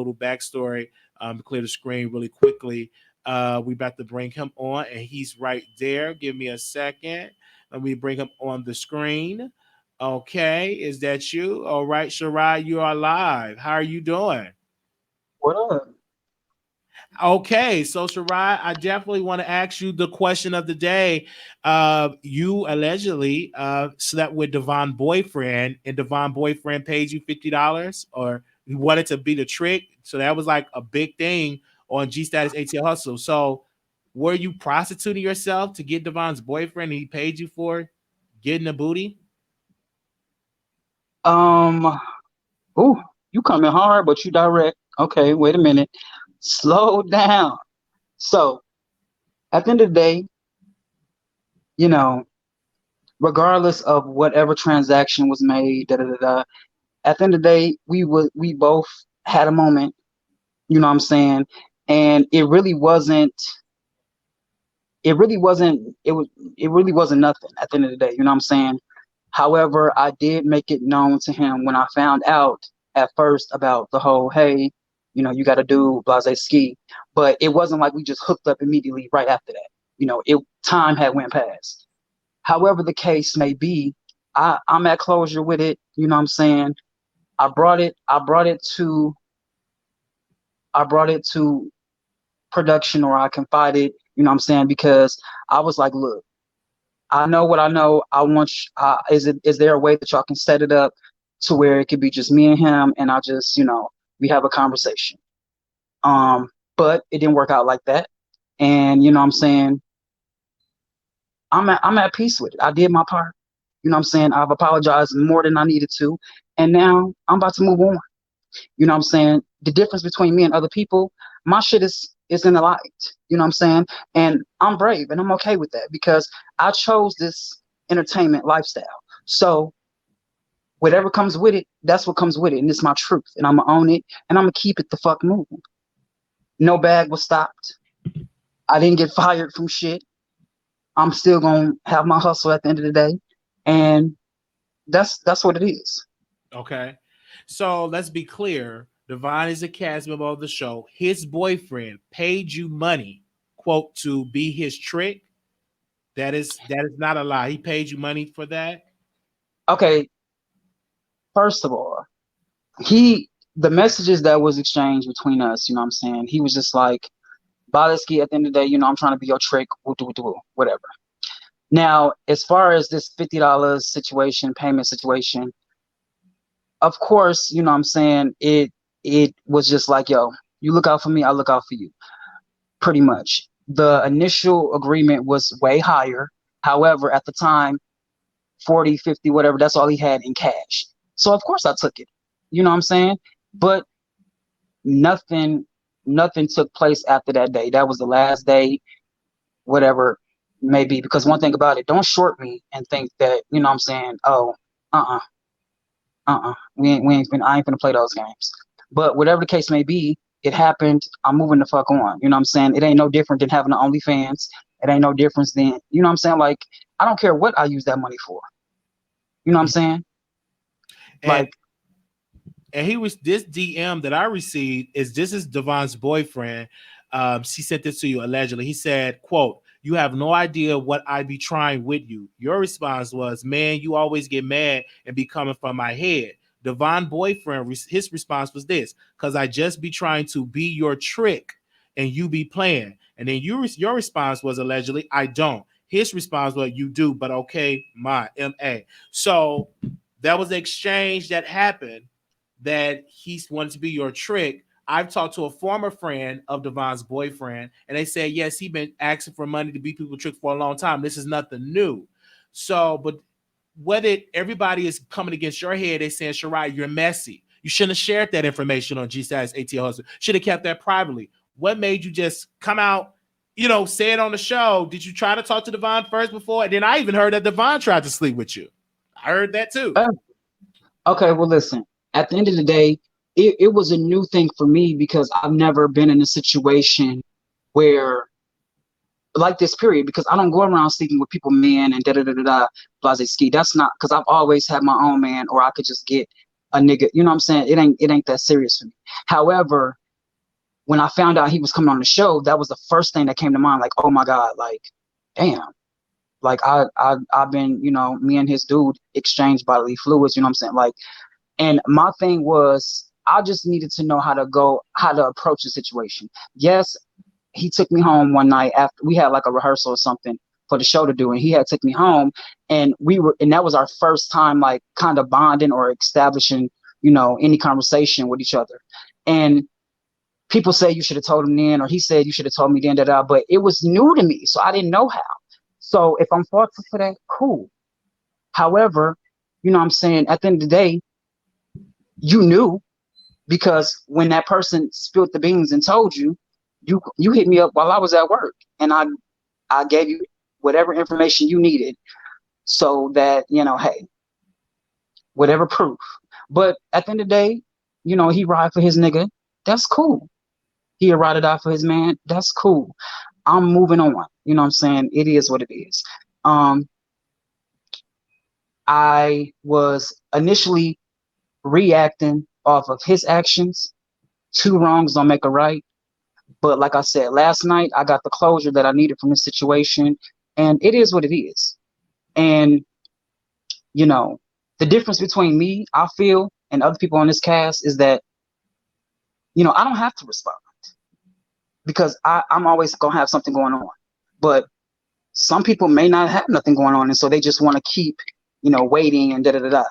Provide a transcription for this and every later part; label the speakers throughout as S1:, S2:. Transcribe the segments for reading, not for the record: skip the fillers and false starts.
S1: little backstory to clear the screen really quickly. We about to bring him on, and he's right there. Give me a second. Let me bring him on the screen. Okay, is that you? All right, Sherrod, you are live. How are you doing?
S2: What up?
S1: Okay, so Sherrod, I definitely want to ask you the question of the day. You allegedly slept with Devon boyfriend, and Devon boyfriend paid you $50, or you wanted to be the trick. So that was like a big thing on G Status ATL Hustle. So were you prostituting yourself to get Devon's boyfriend, and he paid you for getting the booty?
S2: Um, ooh, you coming hard, but you direct. Okay, wait a minute. Slow down. So, at the end of the day, you know, regardless of whatever transaction was made, at the end of the day, we both had a moment, you know what I'm saying? And it really wasn't it really wasn't nothing at the end of the day, you know what I'm saying? However, I did make it known to him when I found out at first about the whole, hey, you got to do blase ski, but it wasn't like we just hooked up immediately right after that. It time had went past. However the case may be, I'm at closure with it. You know what I'm saying? I brought it to production, or I confided. You know what I'm saying? Because I was like, look, I know what I know. I want. Is there a way that y'all can set it up to where it could be just me and him, and I just, we have a conversation. But it didn't work out like that, and you know what I'm saying. I'm at peace with it. I did my part. You know what I'm saying. I've apologized more than I needed to, and now I'm about to move on. You know what I'm saying? The difference between me and other people, my shit is in the light. You know what I'm saying? And I'm brave and I'm okay with that because I chose this entertainment lifestyle. So whatever comes with it, that's what comes with it. And it's my truth. And I'm gonna own it and I'm gonna keep it the fuck moving. No bag was stopped. I didn't get fired from shit. I'm still gonna have my hustle at the end of the day. And that's what it is.
S1: Okay. So let's be clear. Devon is a cast member of the show. His boyfriend paid you money, quote, to be his trick. That is not a lie. He paid you money for that.
S2: Okay, first of all, the messages that was exchanged between us, you know what I'm saying? He was just like, Balisky, at the end of the day, I'm trying to be your trick, whatever. Now, as far as this $50 situation, payment situation, of course, you know what I'm saying, it was just like, yo, you look out for me, I look out for you. Pretty much. The initial agreement was way higher. However, at the time, 40, 50, whatever, that's all he had in cash. So of course I took it. You know what I'm saying? But nothing nothing took place after that day. That was the last day, whatever maybe. Because one thing about it, don't short me and think that, you know what I'm saying, oh, uh-uh, I ain't finna play those games. But whatever the case may be, it happened. I'm moving the fuck on. You know what I'm saying? It ain't no different than having the OnlyFans. It ain't no difference than, you know what I'm saying? Like, I don't care what I use that money for. You know what I'm saying?
S1: And
S2: Like,
S1: and he was this DM that I received is this is Devon's boyfriend. She sent this to you allegedly. He said, "quote You have no idea what I be trying with you." Your response was, "Man, you always get mad and be coming from my head." Devon boyfriend, his response was this: "Cause I just be trying to be your trick and you be playing." And then your response was allegedly, "I don't." His response was, "You do, but okay, my MA." So that was the exchange that happened that he wanted to be your trick. I've talked to a former friend of Devon's boyfriend, and they said, yes, he's been asking for money to be people trick for a long time. This is nothing new. So, but whether everybody is coming against your head, they saying, Sherrod, you're messy. You shouldn't have shared that information on G Status ATL Hustle. Should have kept that privately. What made you just come out, say it on the show? Did you try to talk to Devon first before? And then I even heard that Devon tried to sleep with you. I heard that too.
S2: uh, okay, well, listen, at the end of the day, it was a new thing for me because I've never been in a situation where, like this period, because I don't go around sleeping with people, man, and da da da da da, blase ski. That's not because I've always had my own man, or I could just get a nigga. You know what I'm saying? It ain't that serious for me. However, when I found out he was coming on the show, that was the first thing that came to mind. Like, oh my God, like, damn. Like I've been, me and his dude exchanged bodily fluids. You know what I'm saying? Like, and my thing was, I just needed to know how to approach the situation. Yes, he took me home one night after we had like a rehearsal or something for the show to do, and he had took me home, and that was our first time like kind of bonding or establishing, any conversation with each other. And people say you should have told him then, or he said you should have told me then, but it was new to me, so I didn't know how. So if I'm faulted for that, cool. However, you know what I'm saying, at the end of the day, you knew, because when that person spilled the beans and told you, you hit me up while I was at work, and I gave you whatever information you needed, so that, hey, whatever proof. But at the end of the day, he ride for his nigga. That's cool. He ride it out for his man. That's cool. I'm moving on. You know what I'm saying? It is what it is. I was initially reacting off of his actions. Two wrongs don't make a right. But like I said, last night I got the closure that I needed from this situation, and it is what it is. And, the difference between me, I feel, and other people on this cast is that, I don't have to respond, because I'm always going to have something going on. But some people may not have nothing going on, and so they just want to keep, waiting and da-da-da-da.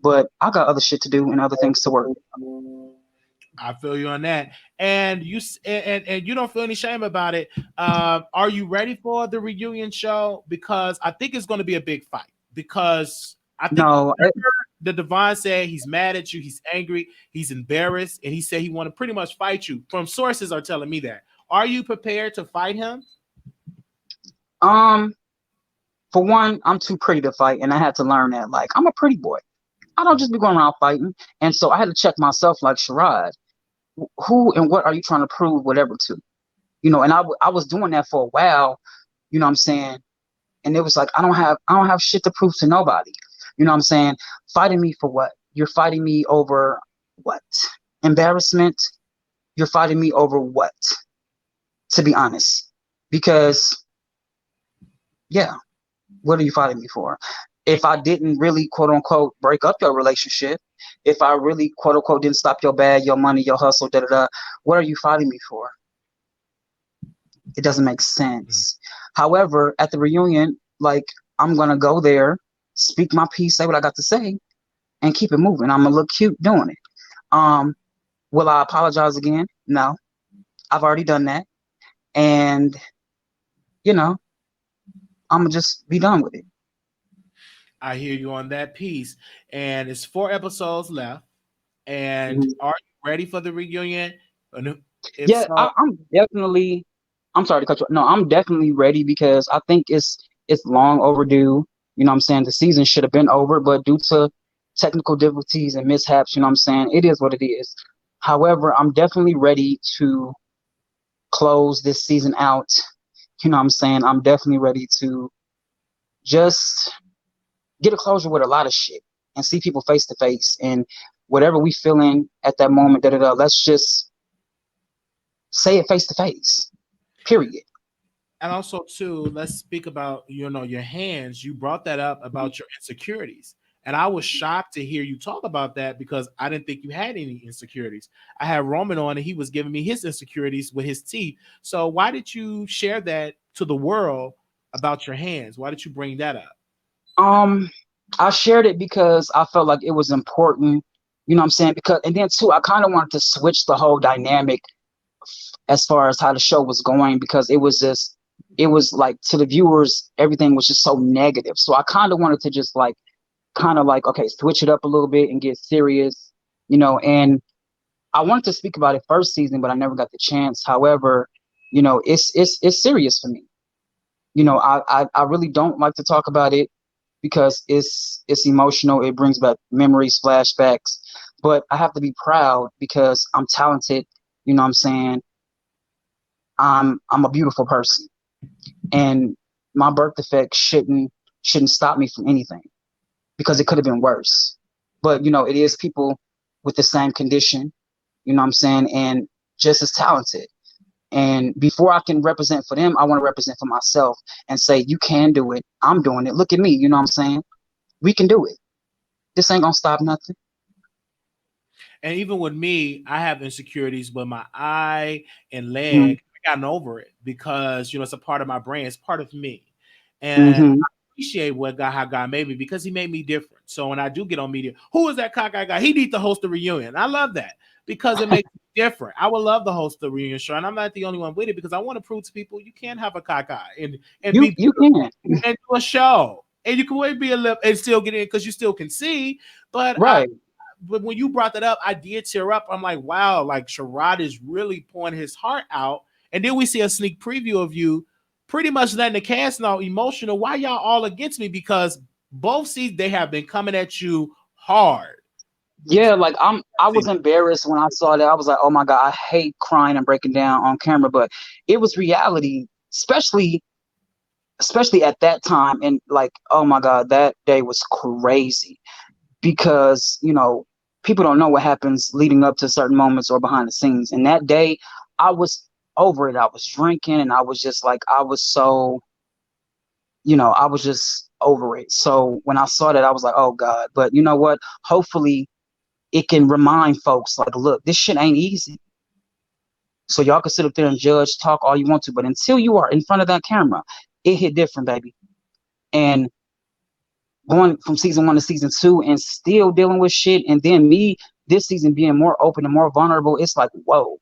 S2: But I got other shit to do and other things to work.
S1: I feel you on that, and you don't feel any shame about it. Are you ready for the reunion show? Because I think it's going to be a big fight. Because I think the Devon said he's mad at you, he's angry, he's embarrassed, and he said he want to pretty much fight you. From sources are telling me that. Are you prepared to fight him?
S2: For one, I'm too pretty to fight, and I had to learn that. Like, I'm a pretty boy. I don't just be going around fighting, and so I had to check myself. Like, Sherrod, who and what are you trying to prove whatever to? And I was doing that for a while. You know what I'm saying? And it was like, I don't have shit to prove to nobody. You know what I'm saying? Fighting me for what? You're fighting me over what? Embarrassment? You're fighting me over what? To be honest. Because, yeah, what are you fighting me for? If I didn't really, quote unquote, break up your relationship, if I really, quote unquote, didn't stop your bag, your money, your hustle, da-da-da, what are you fighting me for? It doesn't make sense. However, at the reunion, like, I'm going to go there, speak my piece, say what I got to say, and keep it moving. I'm going to look cute doing it. Will I apologize again? No. I've already done that. And, I'm going to just be done with it.
S1: I hear you on that piece. And it's 4 episodes left. And are you ready for the reunion?
S2: Yeah, so, I'm definitely. I'm sorry to cut you. No, I'm definitely ready, because I think it's long overdue. You know what I'm saying? The season should have been over, but due to technical difficulties and mishaps, you know what I'm saying, it is what it is. However, I'm definitely ready to close this season out. You know what I'm saying? I'm definitely ready to just get a closure with a lot of shit and see people face to face, and whatever we feeling at that moment, let's just say it face to face. Period.
S1: And also, too, let's speak about, your hands. You brought that up about your insecurities. And I was shocked to hear you talk about that, because I didn't think you had any insecurities. I had Roman on, and he was giving me his insecurities with his teeth. So why did you share that to the world about your hands? Why did you bring that up?
S2: I shared it because I felt like it was important. You know what I'm saying? And then too, I kind of wanted to switch the whole dynamic as far as how the show was going, because it was like, to the viewers, everything was just so negative. So I kind of wanted to just okay, switch it up a little bit and get serious, and I wanted to speak about it first season, but I never got the chance. However, it's serious for me. I really don't like to talk about it, because it's emotional. It brings back memories, flashbacks, but I have to be proud because I'm talented. You know what I'm saying? I'm a beautiful person, and my birth defect shouldn't stop me from anything, because it could have been worse. But it is people with the same condition, what I'm saying, and just as talented. And before I can represent for them, I want to represent for myself and say, you can do it. I'm doing it. Look at me. You know what I'm saying? We can do it. This ain't gonna stop nothing.
S1: And even with me, I have insecurities with my eye and
S2: Mm-hmm.
S1: leg. I gotten over it because it's a part of my brain. It's part of me, and
S2: Mm-hmm.
S1: I appreciate how God made me because He made me different. So when I do get on media, who is that cockeyed guy? He needs to host a reunion. I love that because it makes me different. I would love to host the reunion show, and I'm not the only one with it because I want to prove to people you can have a cockeye and
S2: You
S1: be
S2: you
S1: beautiful
S2: can.
S1: and do a show, and you can always be a lip and still get in because you still can see. But
S2: Right.
S1: but when you brought that up, I did tear up. I'm like, wow, like Sherrod is really pouring his heart out. And then we see a sneak preview of you pretty much letting the cast know emotional. Why y'all all against me? Because both seasons they have been coming at you hard.
S2: Yeah, like I was embarrassed when I saw that. I was like, oh my God, I hate crying and breaking down on camera, but it was reality, especially at that time. And like, oh my God, that day was crazy because, people don't know what happens leading up to certain moments or behind the scenes. And that day I was over it. I was drinking and I was just like, I was so, I was just over it. So when I saw that, I was like, oh God, but you know what? Hopefully it can remind folks like, look, this shit ain't easy. So y'all can sit up there and judge, talk all you want to, but until you are in front of that camera, it hit different, baby. And going from season 1 to season 2 and still dealing with shit, and then me this season being more open and more vulnerable, it's like, whoa,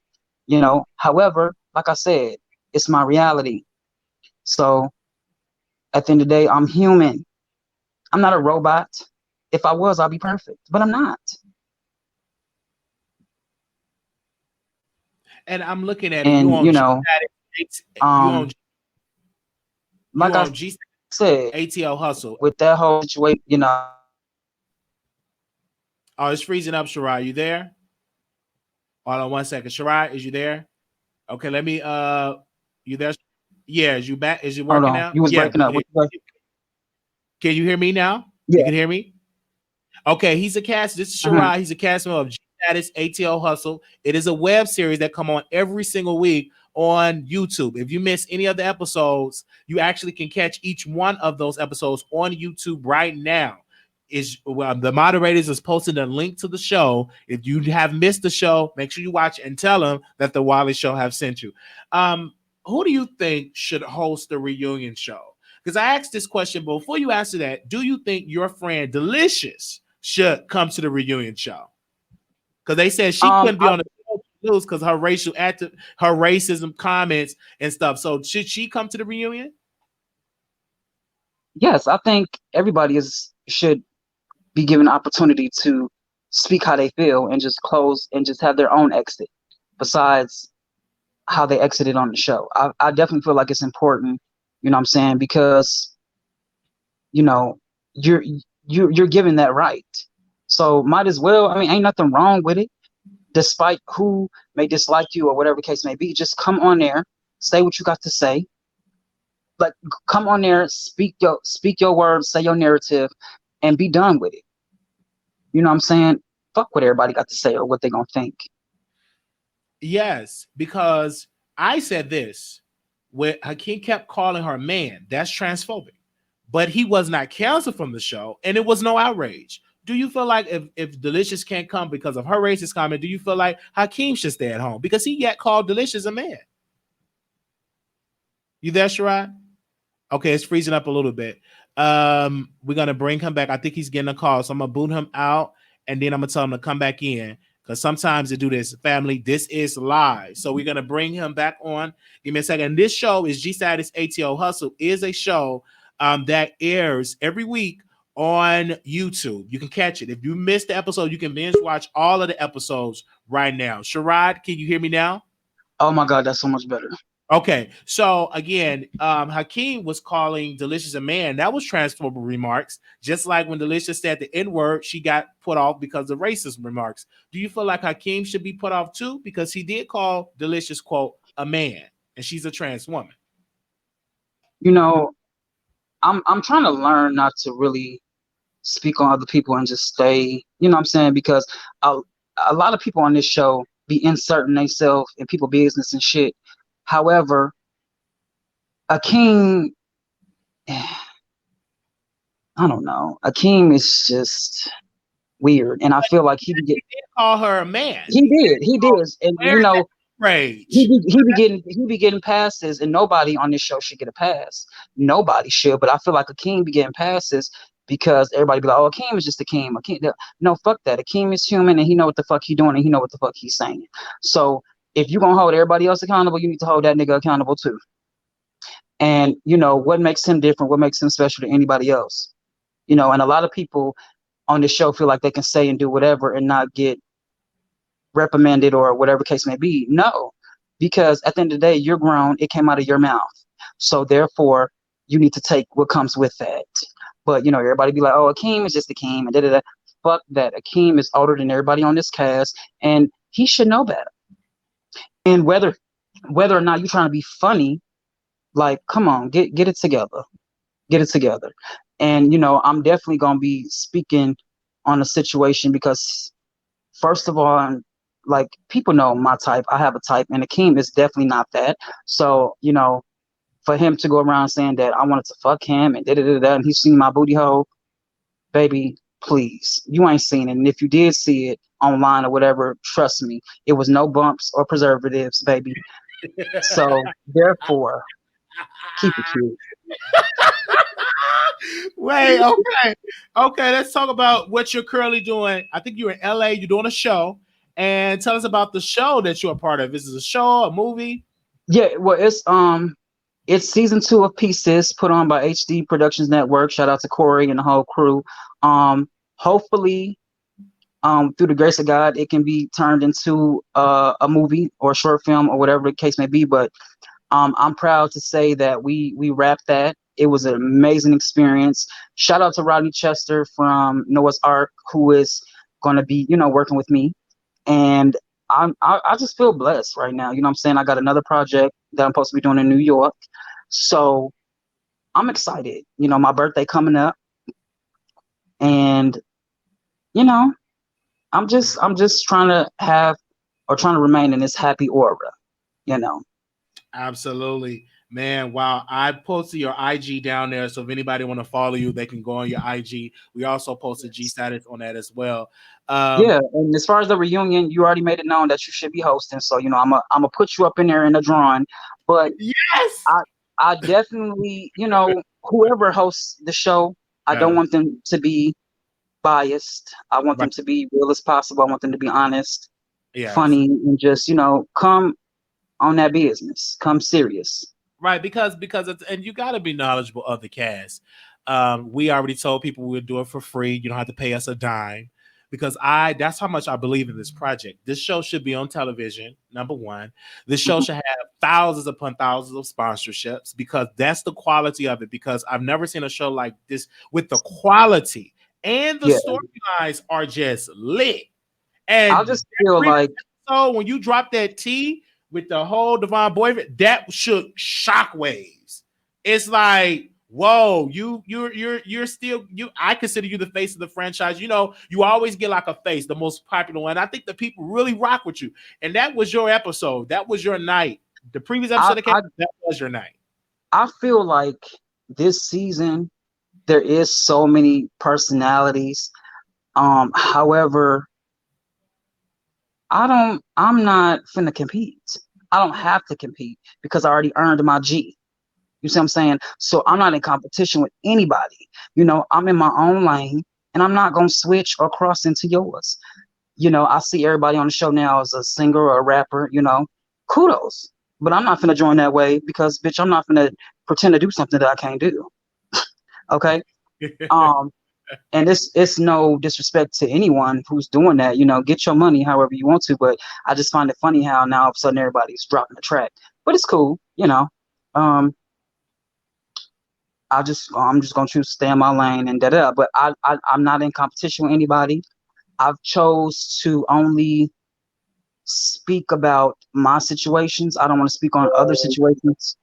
S2: However, like I said, it's my reality. So at the end of the day, I'm human. I'm not a robot. If I was, I'd be perfect, but I'm not.
S1: And I'm looking at it. You
S2: And
S1: on G status, you on
S2: um,
S1: you
S2: like I
S1: on G
S2: said,
S1: ATL hustle.
S2: with that whole situation,
S1: Oh, it's freezing up, Shirai. You there? Hold on 1 second. Shirai, is you there? Okay, let me you there? Yeah, is you back? Is it
S2: hold
S1: working
S2: on,
S1: now?
S2: you was
S1: Yeah,
S2: breaking
S1: we
S2: up.
S1: can hear you. Can you hear me now? You
S2: Yeah.
S1: can hear me? Okay, he's a cast. This is
S2: Mhm.
S1: Shirai. He's a cast member of G Status ATL Hustle. It is a web series that come on every single week on YouTube. If you miss any of the episodes, you actually can catch each one of those episodes on YouTube right now. The moderators is posting a link to the show. If you have missed the show, make sure you watch and tell them that the Wiley Show have sent you. Who do you think should host the reunion show? Because I asked this question, but before you answer that, do you think your friend Delicious should come to the reunion show? Because they said she couldn't be
S2: I,
S1: on the news because her racism comments and stuff. So should she come to the reunion?
S2: yes, I think everybody is should be given an opportunity to speak how they feel and just close and just have their own exit besides how they exited on the show. I definitely feel like it's important, what I'm saying, because you know you're you're given that right. So might as well. I mean, ain't nothing wrong with it. Despite who may dislike you or whatever the case may be, just come on there, say what you got to say. Like, come on there, speak your words, say your narrative, and be done with it. You know what I'm saying? Fuck what everybody got to say or what they gonna think.
S1: Yes, because I said this where Hakeem kept calling her man. That's transphobic. But he was not canceled from the show, and it was no outrage. Do you feel like if Delicious can't come because of her racist comment, do you feel like Hakeem should stay at home because he yet called Delicious a man? You there, Sherrod? Okay, it's freezing up a little bit. We're gonna bring him back. I think he's getting a call, so I'm gonna boot him out, and then I'm gonna tell him to come back in because sometimes they do this. Family, this is live, so we're gonna bring him back on. Give me a second. This show is G Status ATO Hustle is a show that airs every week on YouTube. You can catch it. If you missed the episode, you can binge watch all of the episodes right now. Sherrod, can you hear me now?
S2: Oh my God, that's so much better.
S1: Okay, so again, Hakeem was calling Delicious a man. That was transphobic remarks. Just like when Delicious said the N word, she got put off because of racist remarks. Do you feel like Hakeem should be put off too? Because he did call Delicious, quote, a man, and she's a trans woman.
S2: You know, I'm trying to learn not to really. speak on other people and just stay, you know what I'm saying? Because a, a lot of people on this show be inserting themselves in people business and shit. However, Akeem, I don't know. Akeem is just weird, and I feel like he be get,
S1: He did call her a man.
S2: he did, and
S1: Where's that rage?
S2: he be getting passes, and nobody on this show should get a pass. Nobody should, but I feel like Akeem be getting passes because everybody be like, "Oh, Akeem is just Akeem." Akeem, no, fuck that. Akeem is human, and he know what the fuck he doing, and he know what the fuck he's saying. So if you gonna hold everybody else accountable, you need to hold that nigga accountable too. And you know what makes him different, what makes him special to anybody else. You know, and a lot of people on this show feel like they can say and do whatever and not get reprimanded or whatever case may be. No, because at the end of the day, you're grown. It came out of your mouth. So therefore, you need to take what comes with that. But, you know, everybody be like, oh, Akeem is just Akeem and da-da-da. Fuck that. Akeem is older than everybody on this cast, and he should know better. And whether or not you're trying to be funny, like, come on, get it together. Get it together. And, you know, I'm definitely going to be speaking on a situation because first of all, like people know my type. I have a type, and Akeem is definitely not that. So, you know, for him to go around saying that I wanted to fuck him and da da da da, and he's seen my booty hole, baby, please, you ain't seen it. And if you did see it online or whatever, trust me, it was no bumps or preservatives, baby. So therefore, keep it cute.
S1: Wait, okay. Okay, let's talk about what you're currently doing. I think you're in LA, you're doing a show. And tell us about the show that you're a part of. Is it a show, a movie?
S2: Yeah, well, it's season 2 of Pieces put on by HD Productions Network. Shout out to Corey and the whole crew. Hopefully, through the grace of God, it can be turned into a movie or a short film or whatever the case may be. But I'm proud to say that we wrapped that. It was an amazing experience. Shout out to Rodney Chester from Noah's Ark, who is going to be, you know, working with me. And I just feel blessed right now. You know what I'm saying? I got another project that I'm supposed to be doing in New York. So I'm excited. You know, my birthday coming up, and you know, I'm just trying to have or trying to remain in this happy aura, you know.
S1: Absolutely. Man, wow. I posted your IG down there. So if anybody want to follow you, they can go on your IG. We also posted G status on that as well.
S2: Yeah, and as far as the reunion, you already made it known that you should be hosting. So, you know, I'm gonna put you up in there in the drawing. But
S1: Yes.
S2: I I definitely, you know, whoever hosts the show, I don't want them to be biased. I want them
S1: Right.
S2: to be real as possible. I want them to be honest,
S1: Yes.
S2: funny, and just, you know, come on that business. Come serious.
S1: Right, because it's and you got to be knowledgeable of the cast. We already told people we would do it for free. You don't have to pay us a dime because I that's how much I believe in this project. This show should be on television. Number one, this show
S2: Mhm.
S1: should have thousands upon thousands of sponsorships because that's the quality of it. Because I've never seen a show like this with the quality and the
S2: Yeah,
S1: storylines are just lit.
S2: I
S1: And
S2: just
S1: that
S2: feel
S1: previous
S2: like
S1: episode, when you dropped that T with the whole Devon boyfriend, that shook shockwaves. It's like, whoa, you're still you. I consider you the face of the franchise. You know, you always get like a face, the most popular one. I think the people really rock with you, and that was your episode. That was your night. The previous
S2: I,
S1: episode that came,
S2: I
S1: that was your night.
S2: I feel like this season there is so many personalities. However, I'm not finna compete. I don't have to compete because I already earned my G. You see what I'm saying? So I'm not in competition with anybody. You know, I'm in my own lane and I'm not gonna switch or cross into yours. You know, I see everybody on the show now as a singer or a rapper, you know. Kudos. But I'm not finna join that way because bitch, I'm not finna pretend to do something that I can't do. Okay. Um, and it's no disrespect to anyone who's doing that. You know, get your money however you want to, but I just find it funny how now all of a sudden everybody's dropping the track. But it's cool, you know. Um, I'm just gonna choose to stay in my lane and da da. But I'm not in competition with anybody. I've chose to only speak about my situations. I don't want to speak on other situations.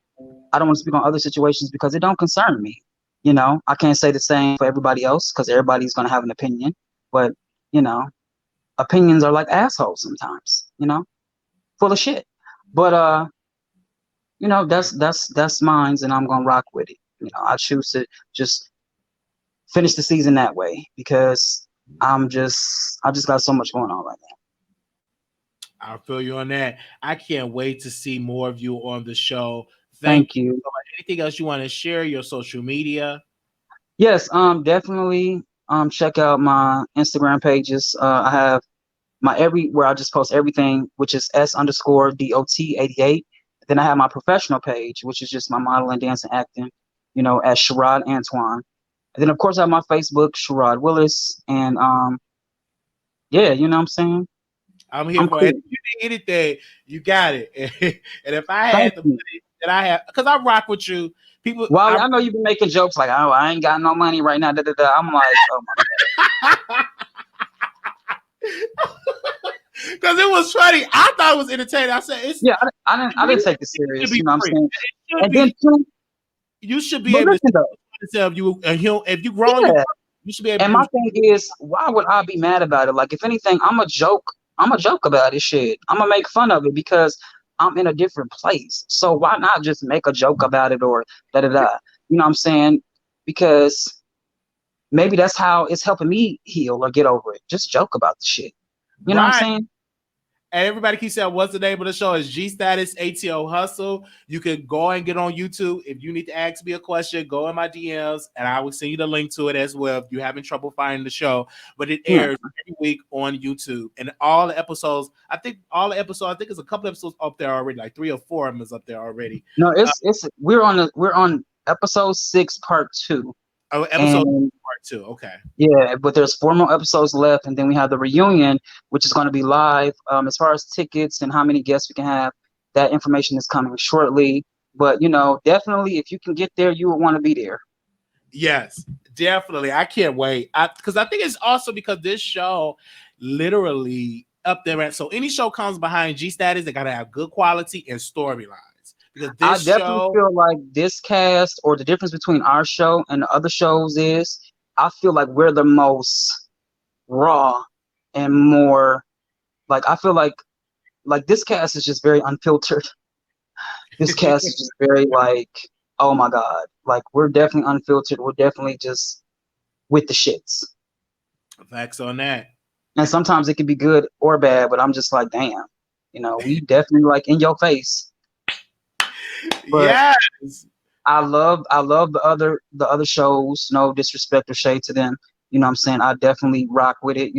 S2: I don't want to speak on other situations because it don't concern me. I can't say the same for everybody else because everybody's gonna have an opinion. But you know, opinions are like assholes sometimes. Full of shit. But that's mine, and I'm gonna rock with it. I choose to just finish the season that way because I just got so much going on right now.
S1: I feel you on that. I can't wait to see more of you on the show. Thank
S2: Thank
S1: you
S2: you.
S1: so much. Anything else you want to share? Your social media?
S2: Yes, definitely check out my Instagram pages. I have my where I just post everything, which is S_DOT 88. Then I have my professional page, which is just my modeling, dance, and acting, as Sherrod Antoine. And then of course I have my Facebook, Sherrod Willis, and yeah, you know what I'm saying?
S1: I'm here
S2: I'm
S1: for it.
S2: cool.
S1: If you need anything, you got it. And if I
S2: Thank
S1: had the
S2: you.
S1: money that I have, because I rock with you, people.
S2: Wally, I know you've been making jokes like, oh, I ain't got no money right now. Da, da, da. I'm like, oh my.
S1: Because it was funny. I thought it was entertaining. I said it's
S2: Yeah, I didn't take it
S1: it should
S2: serious.
S1: be
S2: You know what I'm
S1: free.
S2: saying?
S1: It should
S2: And then
S1: be.
S2: too,
S1: You should be
S2: but
S1: able to
S2: listen though,
S1: yourself. You if you grown,
S2: yeah.
S1: you should be able
S2: And
S1: to
S2: my
S1: do.
S2: thing is, why would I be mad about it? Like, if anything, I'm a joke. I'm a joke about it. Shit, I'm gonna make fun of it because I'm in a different place. So why not just make a joke about it or da da da? You know what I'm saying? Because maybe that's how it's helping me heal or get over it. Just joke about the shit. You know what I'm
S1: Right.
S2: saying?
S1: And everybody keeps saying, what's the name of the show? It's G Status ATL Hustle. You can go and get on YouTube. If you need to ask me a question, go in my DMs and I will send you the link to it as well if you're having trouble finding the show. But it
S2: Yeah.
S1: airs every week on YouTube. And all the episodes, I think it's a couple episodes up there already, like 3 or 4 of them is up there already.
S2: No, it's we're on episode 6, part 2,
S1: Oh, episode
S2: and
S1: part 2. Okay.
S2: yeah, but there's 4 more episodes left, and then we have the reunion, which is going to be live. As far as tickets and how many guests we can have, that information is coming shortly. But definitely, if you can get there, you would want to be there.
S1: Yes, definitely. I can't wait. Because I think it's also because this show literally up there. So any show comes behind G Status, they gotta have good quality and storylines. Because
S2: I
S1: this
S2: definitely
S1: show,
S2: feel like this cast, or the difference between our show and the other shows is, I feel like we're the most raw and more like I feel like this cast is just very unfiltered. This cast is just very like, oh my god, like we're definitely unfiltered. We're definitely just with the shits.
S1: facts on that.
S2: And sometimes it can be good or bad, but I'm just like, damn, we definitely like in your face. But
S1: Yes.
S2: I love the other shows. No disrespect or shade to them. You know what I'm saying? I definitely rock with it.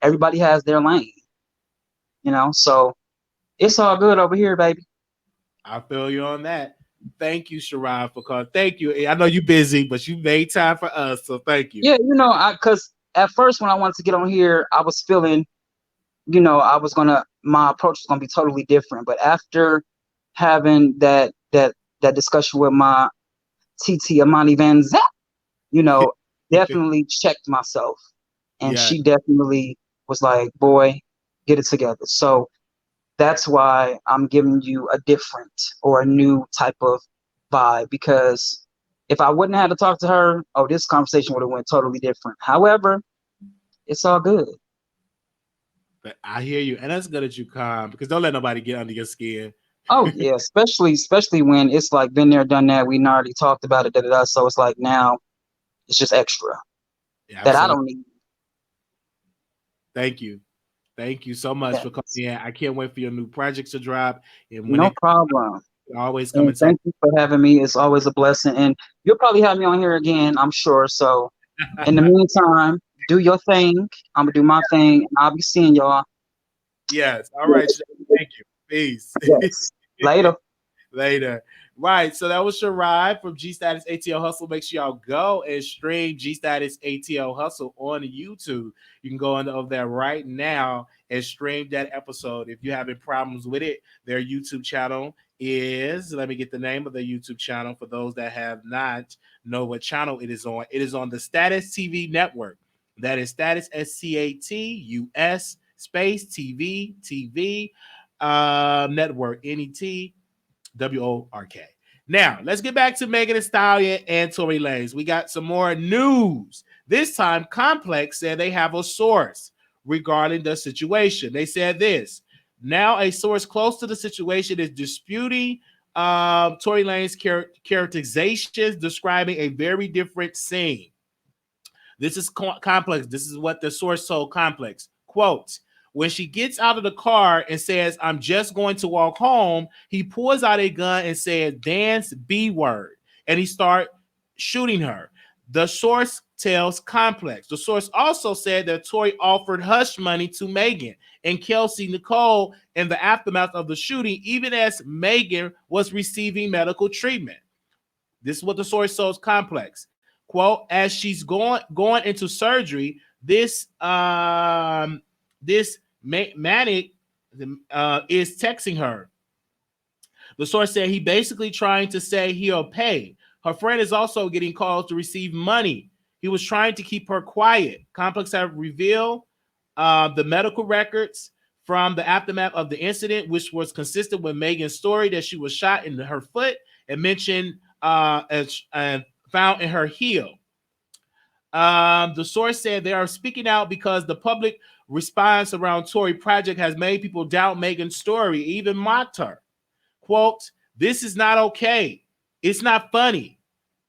S2: Everybody has their lane. So it's all good over here, baby.
S1: I feel you on that. Thank you, Sherrod, for calling. Thank you. I know you're busy, but you made time for us, so thank you.
S2: Yeah, because at first when I wanted to get on here, I was feeling, my approach was gonna be totally different. But after having that discussion with my TT Amani Van Zap, you know, definitely checked myself. And
S1: Yeah,
S2: she definitely was like, boy, get it together. So that's why I'm giving you a different or a new type of vibe, because if I wouldn't have had to talk to her, oh, this conversation would have went totally different. However, it's all good.
S1: but I hear you, and that's good that you calm because don't let nobody get under your skin.
S2: Oh yeah, especially when it's like been there, done that. We already talked about it, da, da, da. So it's like now it's just extra
S1: Yeah,
S2: that I
S1: absolutely.
S2: don't need.
S1: Thank you. Thank you so much for coming
S2: Yes,
S1: in. I can't wait for your new projects to drop. And when
S2: no
S1: they
S2: problem.
S1: always come
S2: And
S1: and talk.
S2: thank you for having me. It's always a blessing. And you'll probably have me on here again, I'm sure. So in the meantime, do your thing. I'm gonna do my thing, and I'll be seeing y'all.
S1: Yes. All right. Thank you. Peace.
S2: Yes. Later.
S1: Later. Right. So that was Sherrod from G Status ATL Hustle. Make sure y'all go and stream G Status ATL Hustle on YouTube. You can go over there right now and stream that episode. If you're having problems with it, their YouTube channel is, let me get the name of the YouTube channel for those that have not know what channel it is on. It is on the Status TV network. That is Status SCATUS space TV network NET WORK. Now, let's get back to Megan Thee Stallion and Tory Lanez. We got some more news. This time, Complex said they have a source regarding the situation. They said this. Now, a source close to the situation is disputing Tory Lanez's characterizations, describing a very different scene. This is Complex. This is what the source told Complex. Quote, when she gets out of the car and says, I'm just going to walk home, he pulls out a gun and says, dance B word. And he starts shooting her. The source tells Complex. The source also said that Tory offered hush money to Megan and Kelsey Nicole in the aftermath of the shooting, even as Megan was receiving medical treatment. This is what the source tells Complex. Quote, as she's going into surgery, this Manic is texting her. The source said he basically trying to say he'll pay. Her friend is also getting calls to receive money. He was trying to keep her quiet. Complex have revealed the medical records from the aftermath of the incident, which was consistent with Megan's story that she was shot in her foot and mentioned and found in her heel. The source said they are speaking out because the public response around Tory project has made people doubt Megan's story, even mocked her. Quote, this is not okay. It's not funny.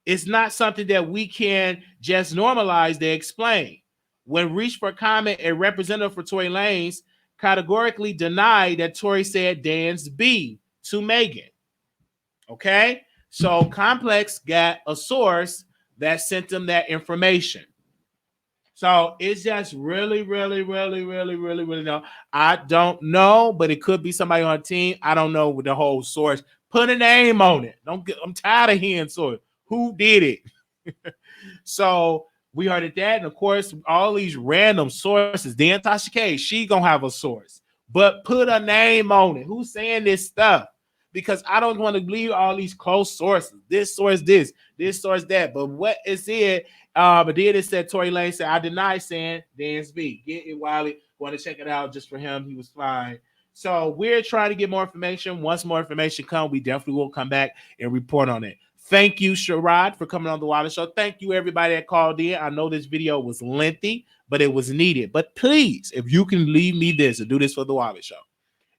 S1: It's not something that we can just normalize, they explain. When reached for comment, a representative for Tory Lanez categorically denied that Tory said dance B to Megan. Okay? So Complex got a source that sent them that information. So it's just really no. I don't know, but it could be somebody on a team. I don't know with the whole source. Put a name on it. I'm tired of hearing source. Who did it? So we heard it that, and of course, all these random sources. Dan Tasha K, she gonna have a source, but put a name on it. Who's saying this stuff? Because I don't want to believe all these close sources. This source, this source, that. But what is it? But then it said Tory Lanez said, I deny saying dance B. Get it, Wiley. Want to check it out just for him. He was fine. So we're trying to get more information. Once more information comes, we definitely will come back and report on it. Thank you, Sherrod, for coming on the Wiley Show. Thank you, everybody that called in. I know this video was lengthy, but it was needed. But please, if you can leave me this and do this for the Wiley Show.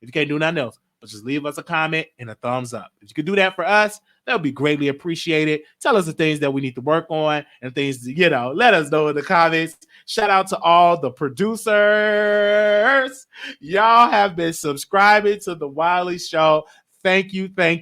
S1: If you can't do nothing else, but just leave us a comment and a thumbs up. If you could do that for us, that would be greatly appreciated. Tell us the things that we need to work on and things, let us know in the comments. Shout out to all the producers. Y'all have been subscribing to the Wiley Show. Thank you. I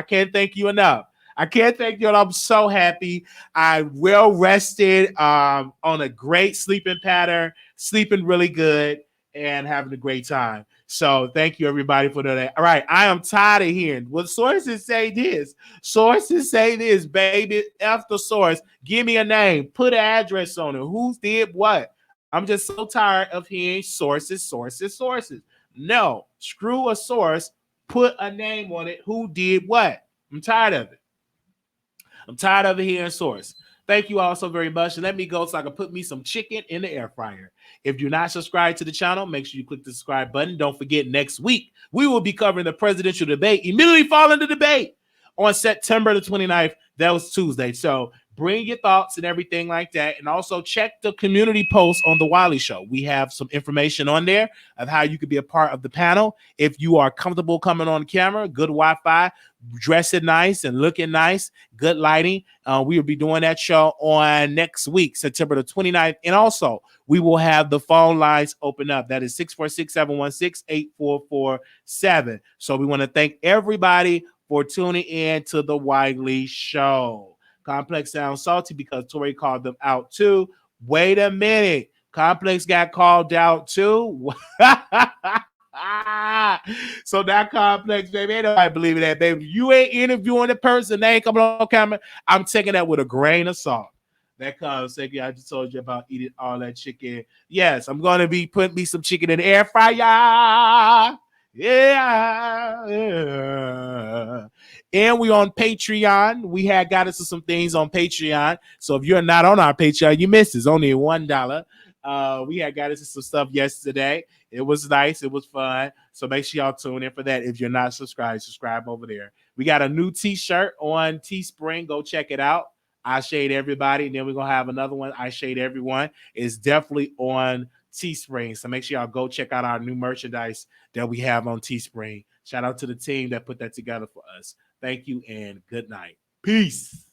S1: can't thank you enough. And I'm so happy. I'm well rested, on a great sleeping pattern, sleeping really good, and having a great time. So thank you, everybody, for that. All right, I am tired of hearing. Well, sources say this. Sources say this, baby. F the source. Give me a name. Put an address on it. Who did what? I'm just so tired of hearing sources. No, screw a source. Put a name on it. Who did what? I'm tired of it. I'm tired of hearing source. Thank you all so very much. And let me go so I can put me some chicken in the air fryer. If you're not subscribed to the channel, make sure you click the subscribe button. Don't forget, next week, we will be covering the presidential debate immediately following the debate on September the 29th. That was Tuesday. So bring your thoughts and everything like that. And also check the community post on The Wiley Show. We have some information on there of how you could be a part of the panel. If you are comfortable coming on camera, good Wi-Fi, dressing nice and looking nice, good lighting. We will be doing that show on next week, September the 29th. And also, we will have the phone lines open up. That is 646-716-8447. So we want to thank everybody for tuning in to the Wiley Show. Complex sounds salty because Tory called them out too. Wait a minute. Complex got called out too. So that Complex, baby, ain't nobody believing that, baby. You ain't interviewing the person, they ain't coming on camera. I'm taking that with a grain of salt. That comes, I just told you about eating all that chicken. Yes, I'm going to be putting me some chicken in the air fryer. Yeah. And we on Patreon. We had got us some things on Patreon. So if you're not on our Patreon, you missed it. It's only $1. We had got into some stuff yesterday. It was nice. It was fun. So make sure y'all tune in for that. If you're not subscribed, subscribe over there. We got a new t-shirt on Teespring. Go check it out. I Shade Everybody. And then we're going to have another one, I Shade Everyone. It's definitely on Teespring. So make sure y'all go check out our new merchandise that we have on Teespring. Shout out to the team that put that together for us. Thank you and good night. Peace.